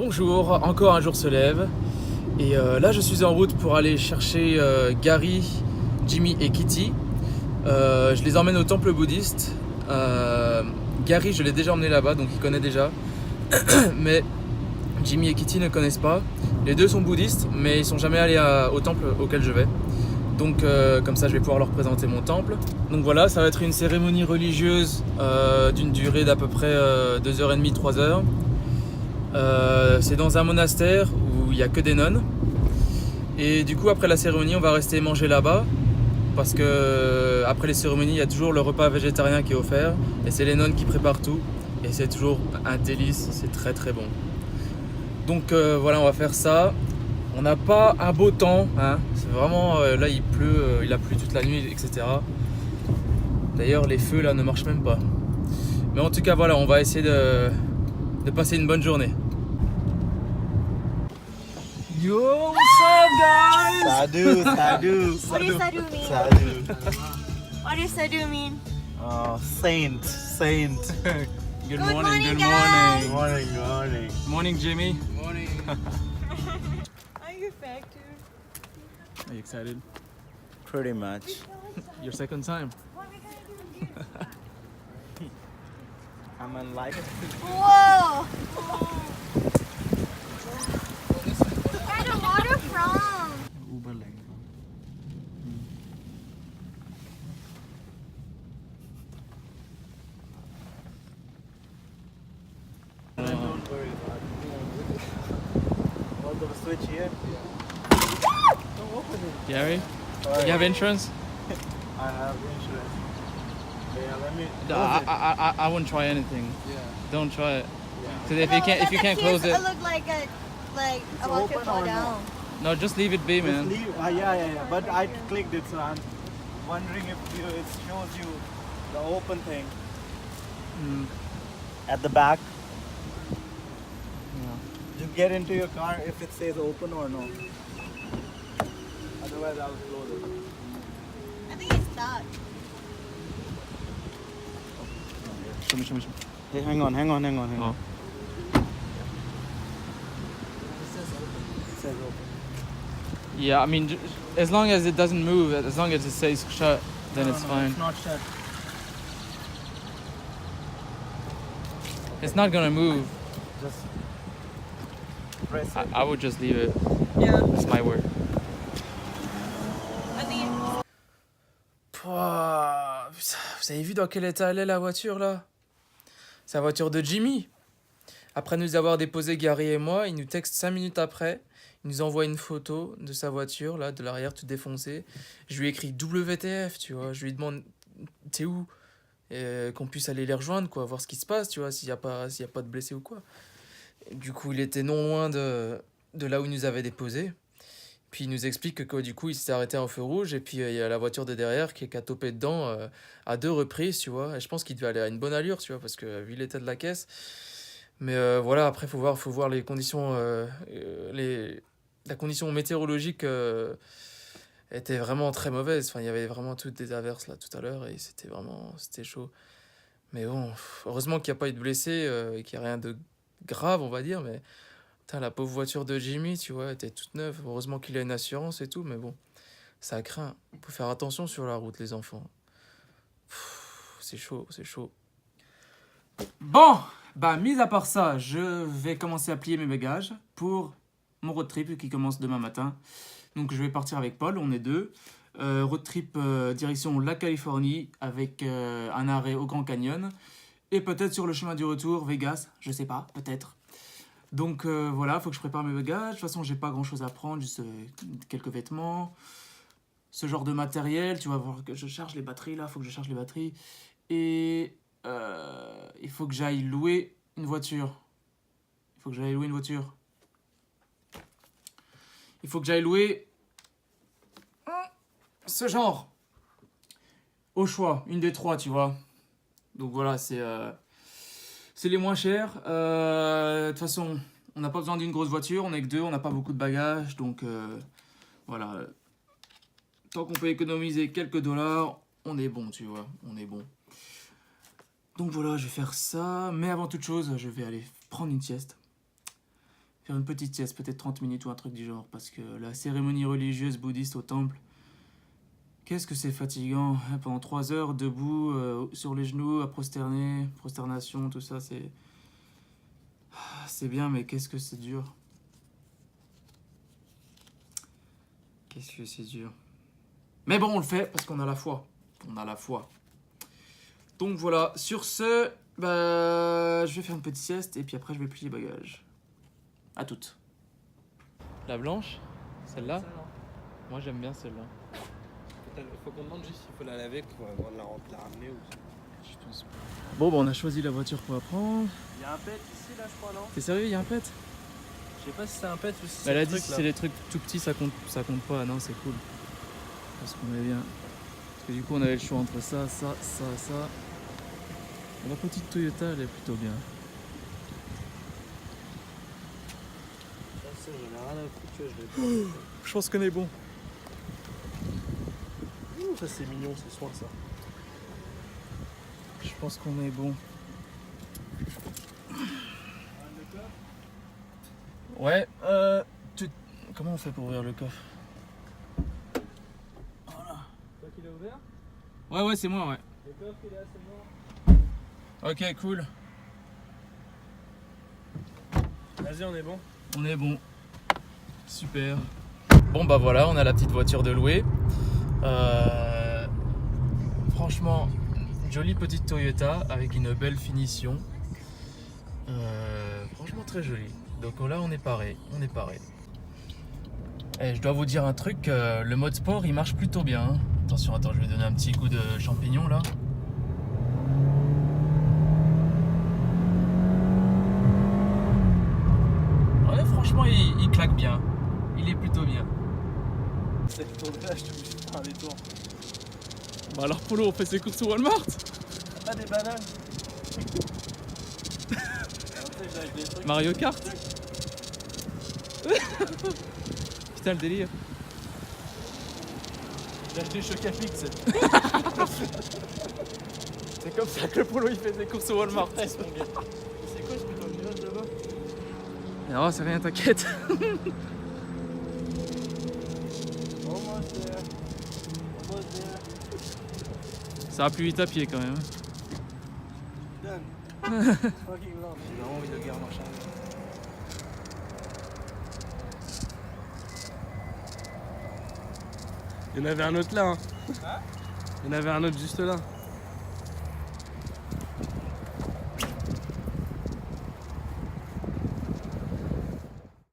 Bonjour, encore un jour se lève et là je suis en route pour aller chercher Gary, Jimmy et Kitty. Je les emmène au temple bouddhiste. Gary je l'ai déjà emmené là-bas donc il connaît déjà, mais Jimmy et Kitty ne connaissent pas. Les deux sont bouddhistes mais ils sont jamais allés au temple auquel je vais. Donc comme ça je vais pouvoir leur présenter mon temple. Donc voilà, ça va être une cérémonie religieuse d'une durée d'à peu près 2h30, 3h. C'est dans un monastère où il n'y a que des nonnes. Et du coup après la cérémonie on va rester manger là-bas. Parce que après les cérémonies il y a toujours le repas végétarien qui est offert. Et c'est les nonnes qui préparent tout. Et c'est toujours un délice, c'est très très bon. Donc voilà, on va faire ça. On n'a pas un beau temps, hein. C'est vraiment, là il pleut, il a plu toute la nuit, etc. D'ailleurs les feux là ne marchent même pas. Mais en tout cas voilà, on va essayer de passer une bonne journée. Yo, what's up guys? Sadhu, sadhu. What does sadhu mean? Sadhu. What does sadhu mean? Saint, saint. Good Good morning, morning, good guys. morning. Morning, morning. Morning Jimmy. Morning. Are you affected? Are you excited? Pretty much. Your second time. I'm unlike. Whoa! Where the water from? Uber Don't worry about it. Hold the switch here. Don't open it. Gary, Alright. you have insurance? I have insurance. Yeah, let me. I wouldn't try anything. Yeah. Don't try it. Yeah. Because if you can't close it, look like about to open fall or no? down. no, just leave it be, Just man. leave. Yeah. But I clicked it, so I'm wondering if it shows you the open thing Mm, at the back. yeah. You get into your car if it says open or no. Otherwise, I'll close it. I think it's stuck. Show me. Hey, hang on. Oh. It says open. Yeah, I mean, as long as it doesn't move, as long as it stays shut, then it's fine. It's not shut. It's not gonna move. Just press it. I would just leave it. Yeah. That's my word. I think it's Pouah, putain, vous avez vu dans quel état elle est la voiture là? C'est la voiture de Jimmy. Après nous avoir déposé Gary et moi, il nous texte 5 minutes après. Il nous envoie une photo de sa voiture là, de l'arrière tout défoncé. Je lui écris WTF, tu vois. Je lui demande t'es où? Qu'on puisse aller les rejoindre, quoi, voir ce qui se passe, tu vois, s'il y a pas de blessés ou quoi. Et du coup, il était non loin de là où il nous avait déposé. Puis il nous explique que du coup, il s'était arrêté au feu rouge et puis il y a la voiture de derrière qui a topé dedans à 2 reprises, tu vois. Et je pense qu'il devait aller à une bonne allure, tu vois, parce que vu l'état de la caisse. Mais voilà, après, faut voir les conditions, la condition météorologique était vraiment très mauvaise. Enfin, il y avait vraiment toutes des averses là tout à l'heure et c'était chaud. Mais bon, heureusement qu'il n'y a pas eu de blessés et qu'il n'y a rien de grave, on va dire. Mais putain, la pauvre voiture de Jimmy, tu vois, était toute neuve. Heureusement qu'il a une assurance et tout, mais bon, ça craint. Il faut faire attention sur la route, les enfants. C'est chaud. Bon, bah, mis à part ça, je vais commencer à plier mes bagages pour mon road trip qui commence demain matin. Donc, je vais partir avec Paul, on est deux. Road trip direction la Californie avec un arrêt au Grand Canyon. Et peut-être sur le chemin du retour, Vegas, je sais pas, peut-être. Donc voilà, faut que je prépare mes bagages. De toute façon, j'ai pas grand chose à prendre, juste quelques vêtements. Ce genre de matériel, tu vas voir que je charge les batteries là, faut que je charge les batteries. Et il faut que j'aille louer une voiture. Il faut que j'aille louer ce genre. Au choix, une des 3, tu vois. Donc voilà, c'est les moins chers. De toute façon, on n'a pas besoin d'une grosse voiture, on est que 2, on n'a pas beaucoup de bagages. Donc voilà. Tant qu'on peut économiser quelques dollars, on est bon, tu vois. On est bon. Donc voilà, je vais faire ça. Mais avant toute chose, je vais aller prendre une sieste. faire une petite sieste, peut-être 30 minutes ou un truc du genre, parce que la cérémonie religieuse bouddhiste au temple, qu'est-ce que c'est fatigant, hein, pendant 3 heures debout, sur les genoux, à prosterner, prosternation, tout ça, c'est bien, mais qu'est-ce que c'est dur. Qu'est-ce que c'est dur. Mais bon, on le fait parce qu'on a la foi. On a la foi. Donc voilà, sur ce, bah, je vais faire une petite sieste et puis après je vais plier les bagages. À toutes. La blanche, celle-là, moi j'aime bien celle-là. Faut qu'on demande juste s'il faut la laver pour la ramener ou... Je pense. Bon, bah on a choisi la voiture qu'on va prendre. Il y a un pet ici là je crois non? T'es sérieux, il y a un pet? Je sais pas si c'est un pet ou si c'est Elle a un dit truc si là. c'est des trucs tout petits, ça compte pas. Non, c'est cool. Parce qu'on est bien. Parce que du coup, on avait le choix entre ça. La petite Toyota, elle est plutôt bien. Ça, j'en ai rien à foutre, tu vois, je vais pas. Je pense qu'on est bon. Ouh, ça c'est mignon, c'est soin ça. Je pense qu'on est bon. Ouais, comment on fait pour ouvrir le coffre? Voilà. Toi qui l'as ouvert? Ouais, c'est moi, ouais. Le coffre il est assez grand. Ok, cool. Vas-y, on est bon. On est bon. Super. Bon, bah voilà, on a la petite voiture de louer. Franchement, jolie petite Toyota avec une belle finition. Franchement, très jolie. Donc là, on est paré. Et je dois vous dire un truc, le mode sport, il marche plutôt bien. Hein. Attention, attends, je vais donner un petit coup de champignon là. Ouais, franchement, il claque bien. Il est plutôt bien. C'est tourné là, je te obligé de faire un détour. Bah alors Polo, on fait ses courses au Walmart. Pas des bananes. J'ai acheté des trucs. Mario Kart. Putain, le délire. J'ai acheté Chocapix. C'est comme ça que le Polo il fait ses courses au Walmart. C'est quoi ce putain de nuage là-bas? Non, c'est rien, t'inquiète. Almost there. Almost there. Ça va plus vite à pied quand même. Done. Fucking long. J'ai vraiment envie de guerre marchande. Il y en avait un autre là. Hein. Il y en avait un autre juste là.